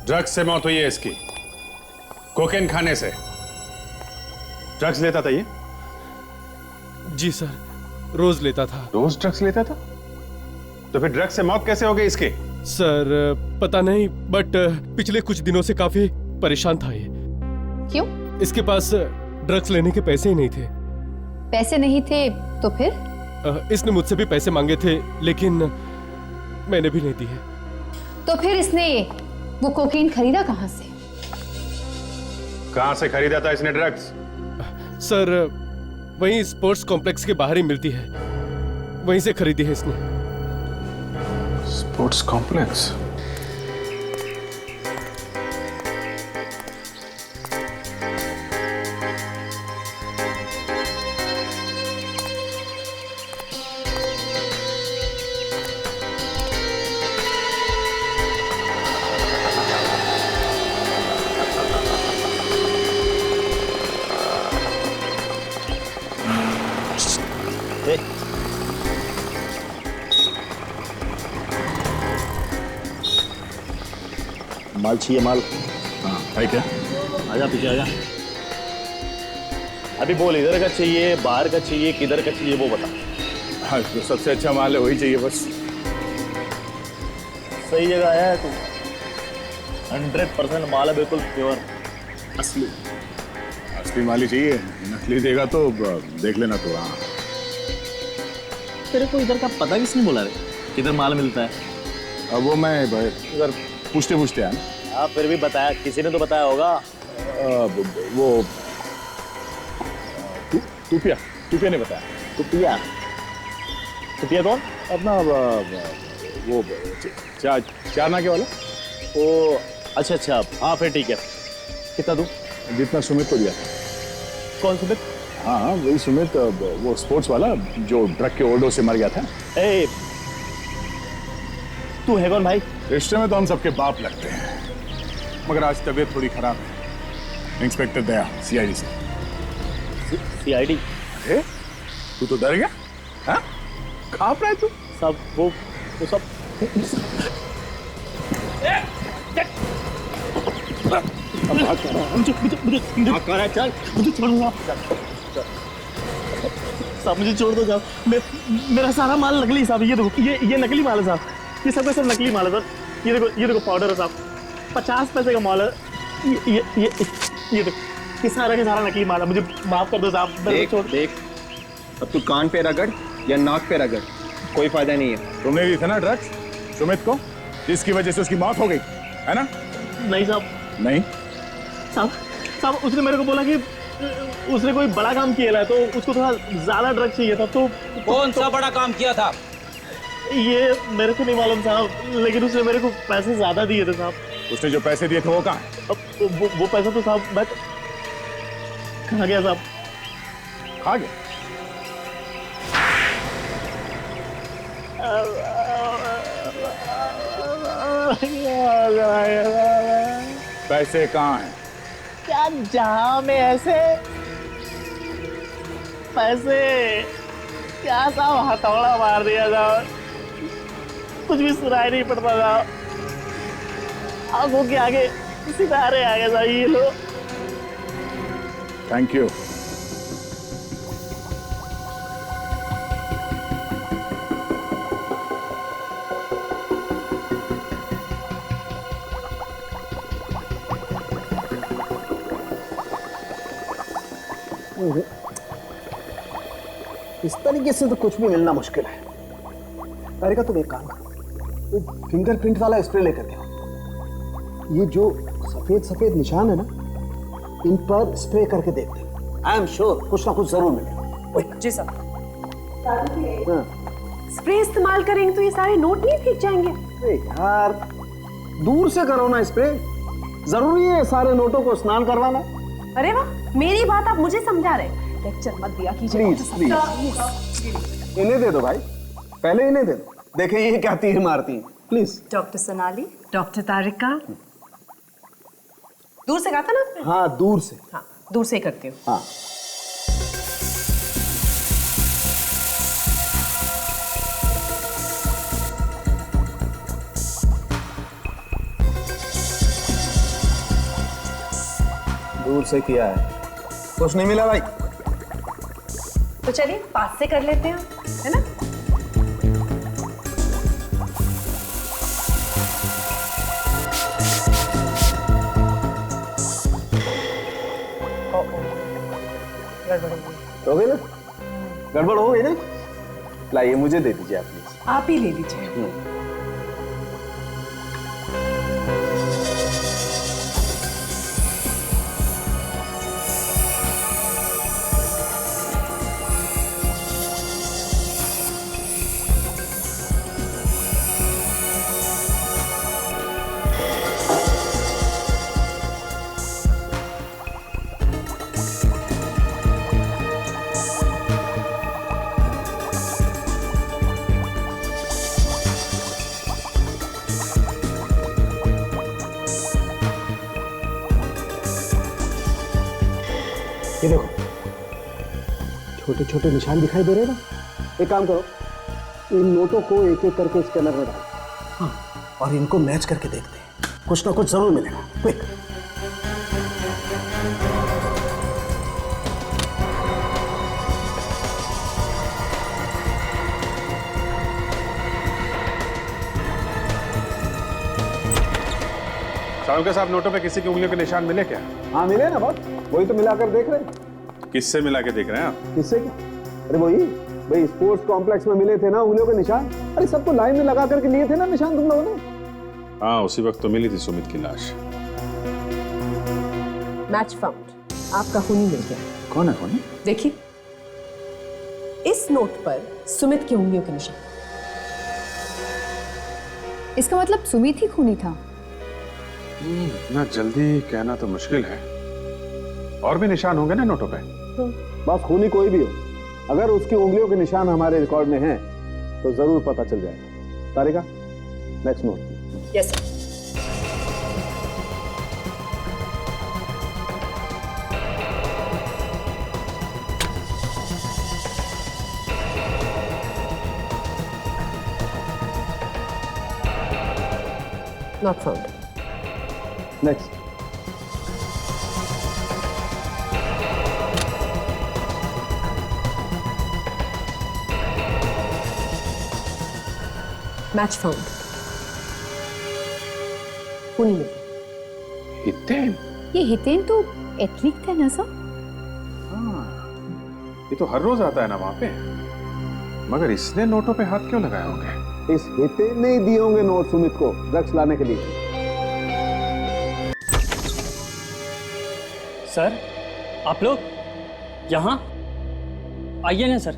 ड्रग्स से मौत हुई है इसकी, कोकेन खाने से। ड्रग्स लेता था ये?
जी सर, रोज लेता था।
रोज ड्रग्स लेता था? तो फिर ड्रग्स से मौत कैसे हो गई इसकी?
सर पता नहीं, बट पिछले कुछ दिनों से काफी परेशान था ये।
क्यों?
इसके पास ड्रग्स लेने के पैसे ही नहीं थे।
पैसे नहीं थे तो फिर?
इसने मुझसे भी पैसे मांगे थे, लेकिन मैंने भी नहीं दिए।
तो फिर इसने वो कोकीन खरीदा कहाँ से?
कहां से खरीदा था इसने ड्रग्स?
सर वहीं स्पोर्ट्स कॉम्प्लेक्स के बाहर ही मिलती है, वहीं से खरीदी है इसने।
Sports complex?
माल चाहिए माल। हाँ है क्या?
आजा पीछे आजा।
अभी बोल, इधर का चाहिए, बाहर का चाहिए, किधर का चाहिए वो बता। हाँ, जो सबसे अच्छा माल है वही चाहिए बस।
सही जगह आया है तू। 100% माल है, बिल्कुल प्योर असली।
असली माल ही चाहिए, नकली देगा तो देख लेना तो। हाँ,
तेरे को इधर का पता किसने बोला रे, किधर माल मिलता है?
अब वो मैं इधर पूछते पूछते आया।
हाँ, फिर भी बताया, किसी ने तो बताया होगा।
वो टूपिया ने बताया।
टुपिया? टुपिया कौन?
अपना वो चार नाके वाला।
ओ अच्छा, हाँ फिर ठीक है। कितना दूं?
जितना सुमित को दिया।
कौन सुमित?
हाँ वही सुमित, वो स्पोर्ट्स वाला जो ड्रग के ओवरडोज से मर गया था।
ए, तू है कौन भाई?
रिश्ते में तो हम सबके बाप लगते हैं, मगर आज तबीयत थोड़ी खराब है। इंस्पेक्टर दया, सीआईडी से।
सीआईडी?
अरे तू तो डर गया? हाँ? कहाँ पर है तू?
सब वो सब
साहब मुझे छोड़ दो साहब, मेरा सारा माल नकली साहब। ये देखो, ये नकली माल है साहब, ये सब नकली माल है सर। ये देखो पाउडर है साहब, 50 पैसे का माल है। ये देखो, ये सारा का सारा नकली माल है। मुझे माफ कर दो साहब।
देख अब तू कान पे रगड़ या नाक पे रगड़, कोई फायदा नहीं है।
तुमने दी था ना ड्रग्स सुमित को, जिसकी वजह से उसकी मौत हो गई है ना?
नहीं साहब,
नहीं
साहब उसने मेरे को बोला कि उसने कोई बड़ा काम किया है, तो उसको थोड़ा ज्यादा ड्रग चाहिए था। तो
कौन सा बड़ा काम किया था?
ये मेरे को नहीं मालूम साहब, लेकिन उसने मेरे को पैसे ज्यादा दिए थे साहब।
उसने जो पैसे दिए थे वो कहाँ?
वो पैसा तो साहब मैं खा गया साहब।
खा गया? पैसे कहाँ हैं?
क्या जहां में ऐसे पैसे, क्या साहब हथौड़ा मार दिया साहब, कुछ भी सुनाई नहीं पड़ता साहब। आंखों के आगे सितारे आ गए साहब ये लो।
Thank you.
इस तरीके से तो कुछ भी मिलना मुश्किल है। अरे का तुम एक काम करो, वो फिंगरप्रिंट वाला स्प्रे लेकर के आओ। ये जो सफेद सफेद निशान है ना, इन पर स्प्रे करके देखते हैं। आई एम श्योर कुछ ना कुछ जरूर मिलेगा।
जी सर। स्प्रे इस्तेमाल करेंगे तो ये सारे नोट नहीं भीग जाएंगे?
अरे यार दूर से करो ना स्प्रे, जरूरी है सारे नोटों को स्नान करवाना?
अरे वाह, मेरी बात आप मुझे समझा रहे। लेक्चर मत दिया कीजिए।
प्लीज इन्हें दे दो भाई, पहले इन्हें दे दो, देखें ये क्या तीर मारती हैं। प्लीज।
डॉक्टर सोनाली, डॉक्टर तारिका, दूर से कहा था ना आपने?
हाँ दूर से।
हाँ दूर से करती हूँ।
हाँ दूर से किया है, कुछ नहीं मिला भाई।
तो चलिए पास से कर लेते हैं, है ना?
हो गई ना? गड़बड़ हो गई ना? लाइए मुझे दे दीजिए आप प्लीज।
आप ही ले लीजिए।
ये देखो छोटे छोटे निशान दिखाई दे रहे हैं ना, एक काम करो, इन नोटों को एक एक करके स्कैनर में डालो। हाँ, और इनको मैच करके देखते हैं, कुछ ना कुछ जरूर मिलेगा। क्विक।
सालुंके साहब, नोटों पे किसी की उंगलियों के निशान मिले क्या?
हाँ मिले ना बहुत, वही तो मिलाकर देख रहे हैं।
किससे मिला के देख रहे हैं आप?
किससे क्या? अरे वही भाई स्पोर्ट्स कॉम्प्लेक्स में मिले थे ना उंगलियों के निशान। अरे सबको लाइन में लगा करके लिए थे ना निशान तुम लोगों ने।
हाँ उसी वक्त तो मिली थी सुमित की लाश।
मैच फाउंड, आपका खूनी मिल गया।
कौन है खूनी?
देखिए इस नोट पर सुमित की उंगलियों के निशान।
इसका मतलब सुमित ही खूनी था?
इतना जल्दी कहना तो मुश्किल है। और भी निशान होंगे ना नोटों पे?
बस खूनी कोई भी हो, अगर उसकी उंगलियों के निशान हमारे रिकॉर्ड में हैं तो जरूर पता चल जाएगा। Tarika, next note.
Yes sir.
Not found.
Next.
Match found. खूनी मिल गया।
हितेन?
ये हितेन तो एथलीट है ना सर?
ये तो हर रोज आता है ना वहां पे, मगर इसने नोटों पे हाथ क्यों लगाए होंगे?
इस हितेन ने ही दिए होंगे नोट सुमित को ड्रग्स लाने के लिए।
सर, आप लोग यहाँ आइए ना सर,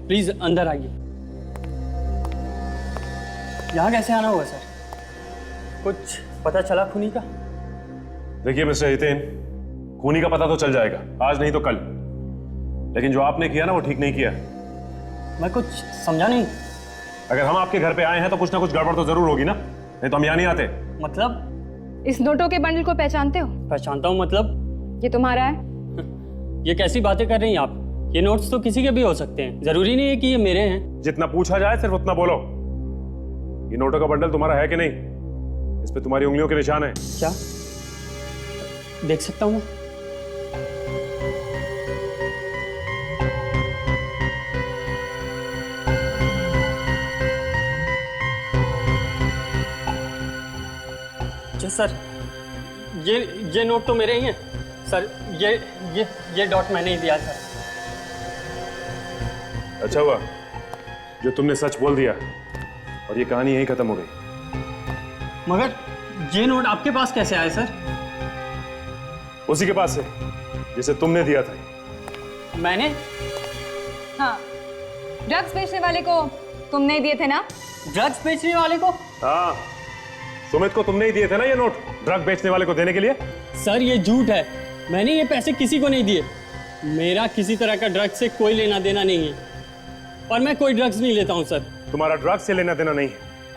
प्लीज अंदर आइए। यहाँ कैसे आना होगा सर? कुछ पता चला खूनी का?
देखिए मिस्टर हितेन, खूनी का पता तो चल जाएगा, आज नहीं तो कल। लेकिन जो आपने किया ना वो ठीक नहीं किया।
मैं कुछ समझा नहीं।
अगर हम आपके घर पे आए हैं तो कुछ ना कुछ गड़बड़ तो जरूर होगी ना, नहीं तो हम यहाँ नहीं आते।
मतलब?
इस नोटों के बंडल को पहचानते हो?
पहचानता हूँ। मतलब?
ये तुम्हारा है?
ये कैसी बातें कर रही हैं आप? ये नोट्स तो किसी के भी हो सकते हैं, जरूरी नहीं है कि ये मेरे हैं।
जितना पूछा जाए सिर्फ उतना बोलो। ये नोटों का बंडल तुम्हारा है कि नहीं? इस पे तुम्हारी उंगलियों के निशान है।
क्या देख सकता हूँ? जी सर, ये नोट तो मेरे ही हैं सर। ये डॉट मैंने ही दिया सर।
अच्छा हुआ जो तुमने सच बोल दिया और ये कहानी यहीं खत्म हो गई।
मगर ये नोट आपके पास कैसे आए सर?
उसी के पास है जिसे तुमने दिया था।
मैंने?
हाँ, ड्रग्स बेचने वाले को तुमने ही दिए थे ना?
ड्रग्स बेचने वाले को?
हाँ, सुमित को तुमने ही दिए थे ना ये नोट, ड्रग बेचने वाले को देने के लिए।
सर ये झूठ है, मैंने ये पैसे किसी को नहीं दिए। मेरा किसी तरह का ड्रग्स से कोई लेना देना नहीं है और मैं कोई ड्रग्स नहीं लेता हूँ सर।
तुम्हारा ड्रग्स से लेना देना नहीं है,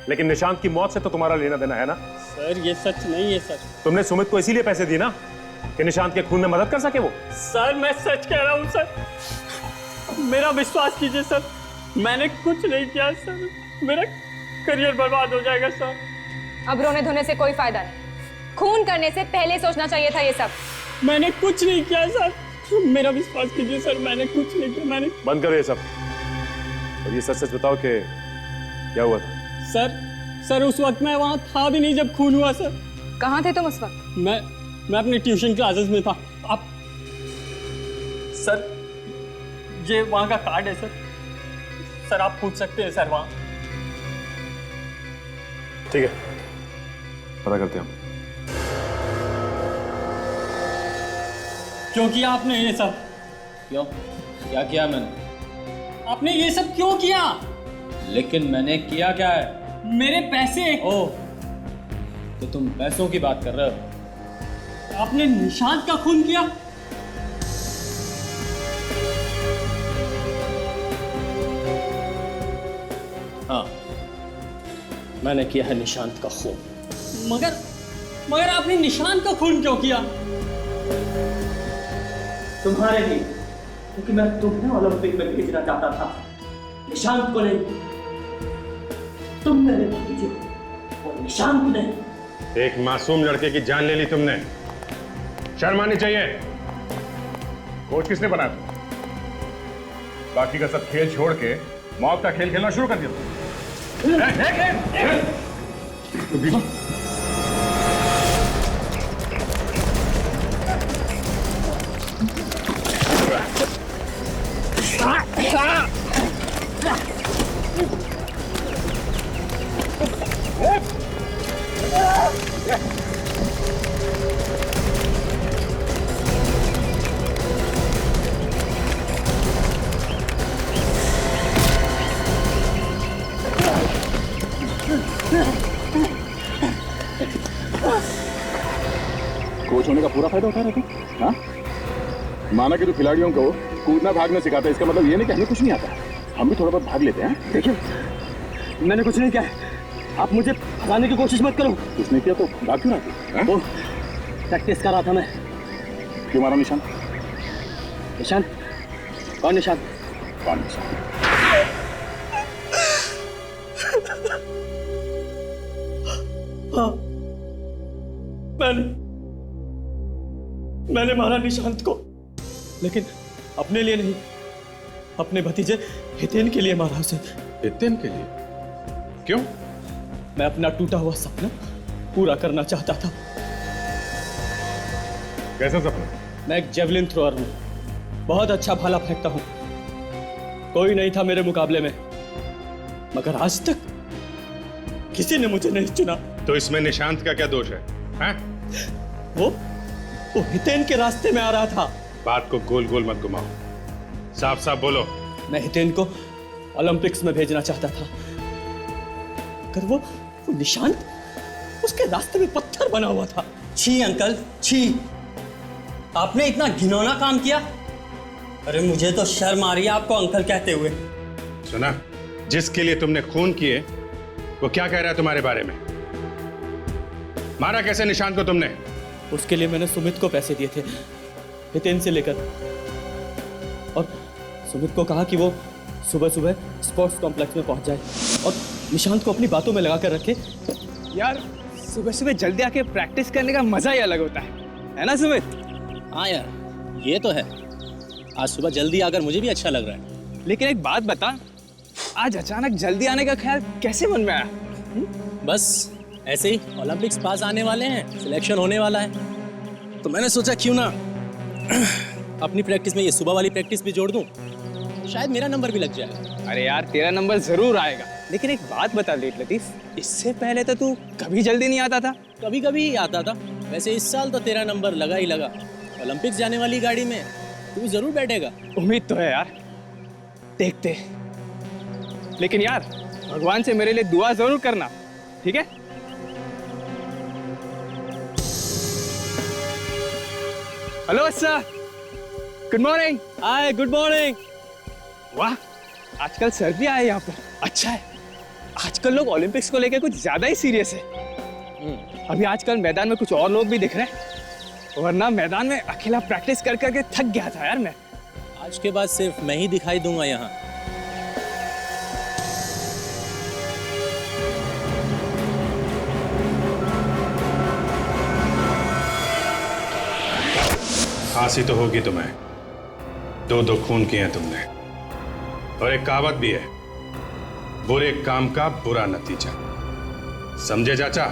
लेकिन निशांत की मौत से तो तुम्हारा लेना देना है ना।
सर ये सच नहीं है सर।
तुमने सुमित को इसीलिए पैसे दिए ना कि निशांत के खून में मदद कर सके वो।
सर मैं सच कह रहा हूँ सर, मेरा विश्वास कीजिए सर, मैंने कुछ नहीं किया सर। मेरा करियर बर्बाद हो जाएगा सर।
अब रोने धोने से कोई फायदा नहीं, खून करने से पहले सोचना चाहिए था ये सब।
मैंने कुछ नहीं किया सर, मेरा विश्वास कीजिए सर, मैंने कुछ नहीं किया। मैंने
बंद करो ये सब और ये सच सच बताओ कि क्या हुआ था।
सर उस वक्त मैं वहां था भी नहीं जब खून हुआ सर।
कहाँ थे तुम उस वक्त?
मैं अपने ट्यूशन क्लासेस में था। आप सर ये वहां का कार्ड है सर आप पूछ सकते हैं सर वहां।
ठीक है, पता करते हैं हम।
क्यों किया आपने ये सब?
क्यों? क्या किया मैंने?
आपने ये सब क्यों किया?
लेकिन मैंने किया क्या है?
मेरे पैसे।
ओह, तो तुम पैसों की बात कर रहे हो?
आपने निशांत का खून किया?
हाँ, मैंने किया है निशांत का खून।
मगर आपने निशांत का खून क्यों किया? तुम्हारे लिए, क्योंकि मैं तुम्हें ओलंपिक में भेजना चाहता था, निशांत को नहीं। तुम मेरे भेजे और निशांत ने।
एक मासूम लड़के की जान ले ली तुमने, शर्म आनी चाहिए। कोच किसने बनाया तुम? बाकी का सब खेल छोड़ के मौत का खेल खेलना शुरू कर दिया।
कोच होने का पूरा फायदा उठा रहे थे। हाँ, माना कि तू खिलाड़ियों को कूदना भागना सिखाता है, इसका मतलब ये नहीं कि हमें कुछ नहीं आता, हम भी थोड़ा बहुत भाग लेते हैं।
देखिए, मैंने कुछ नहीं किया, आप मुझे फंसाने की कोशिश मत करो।
कुछ नहीं किया तो भाग क्यों रहा
वो प्रैक्टिस कर रहा था मैं।
क्यों मारा निशान?
निशान? कौन निशान?
कौन निशान?
हाँ, मैंने मारा निशांत को, लेकिन अपने लिए नहीं, अपने भतीजे हितेन के लिए मारा उसे।
हितेन के लिए? क्यों?
मैं अपना टूटा हुआ सपना पूरा करना चाहता था।
कैसा सपना?
मैं एक जेवलिन थ्रोअर हूं, बहुत अच्छा भाला फेंकता हूं। कोई नहीं था मेरे मुकाबले में, मगर आज तक किसी ने मुझे नहीं चुना।
तो इसमें निशांत का क्या दोष है? हैं?
वो हितेन के रास्ते में आ रहा था।
बात को गोल गोल मत घुमाओ, साफ साफ बोलो।
मैं हितेन को ओलंपिक्स में भेजना चाहता था, मगर वो निशांत उसके रास्ते में पत्थर बना हुआ था।
छी अंकल, छी, आपने इतना घिनौना काम किया। अरे मुझे तो शर्म आ रही है आपको अंकल कहते हुए।
सुना, जिसके लिए तुमने खून किए वो क्या कह रहा है तुम्हारे बारे में? मारा कैसे निशांत को तुमने?
उसके लिए मैंने सुमित को पैसे दिए थे, हितेन से लेकर, और सुमित को कहा कि वो सुबह सुबह स्पोर्ट्स कॉम्प्लेक्स में पहुंच जाए और निशांत को अपनी बातों में लगा कर रखे।
यार, सुबह सुबह जल्दी आके प्रैक्टिस करने का मजा ही अलग होता है ना सुमित?
हाँ यार, ये तो है। आज सुबह जल्दी आकर मुझे भी अच्छा लग रहा है।
लेकिन एक बात बता, आज अचानक जल्दी आने का ख्याल कैसे मन में आया?
बस ऐसे ही, ओलंपिक्स पास आने वाले हैं, सिलेक्शन होने वाला है, तो मैंने सोचा क्यों ना अपनी प्रैक्टिस में ये सुबह वाली प्रैक्टिस भी जोड़ दूं, शायद मेरा नंबर भी लग जाएगा।
अरे यार, तेरा नंबर जरूर आएगा, लेकिन एक बात बता लेट लतीफ, इससे पहले तो तू कभी जल्दी नहीं आता था।
कभी कभी ही आता था। वैसे इस साल तो तेरा नंबर लगा ही लगा। ओलंपिक्स जाने वाली गाड़ी में तू जरूर बैठेगा।
उम्मीद तो है यार, देखते। लेकिन यार, भगवान से मेरे लिए दुआ जरूर करना, ठीक है? Hello sir, good morning.
Hi, good morning.
वाह, आजकल सर भी आए यहाँ पर, अच्छा है। आजकल लोग ओलंपिक्स को लेकर कुछ ज्यादा ही सीरियस है। अभी आजकल मैदान में कुछ और लोग भी दिख रहे हैं, वरना मैदान में अकेला प्रैक्टिस कर करके थक गया था यार मैं।
आज के बाद सिर्फ मैं ही दिखाई दूंगा यहाँ।
फांसी तो होगी तुम्हें, दो दो खून किए हैं तुमने, और एक कहावत भी है, बुरे काम का बुरा नतीजा। समझे चाचा?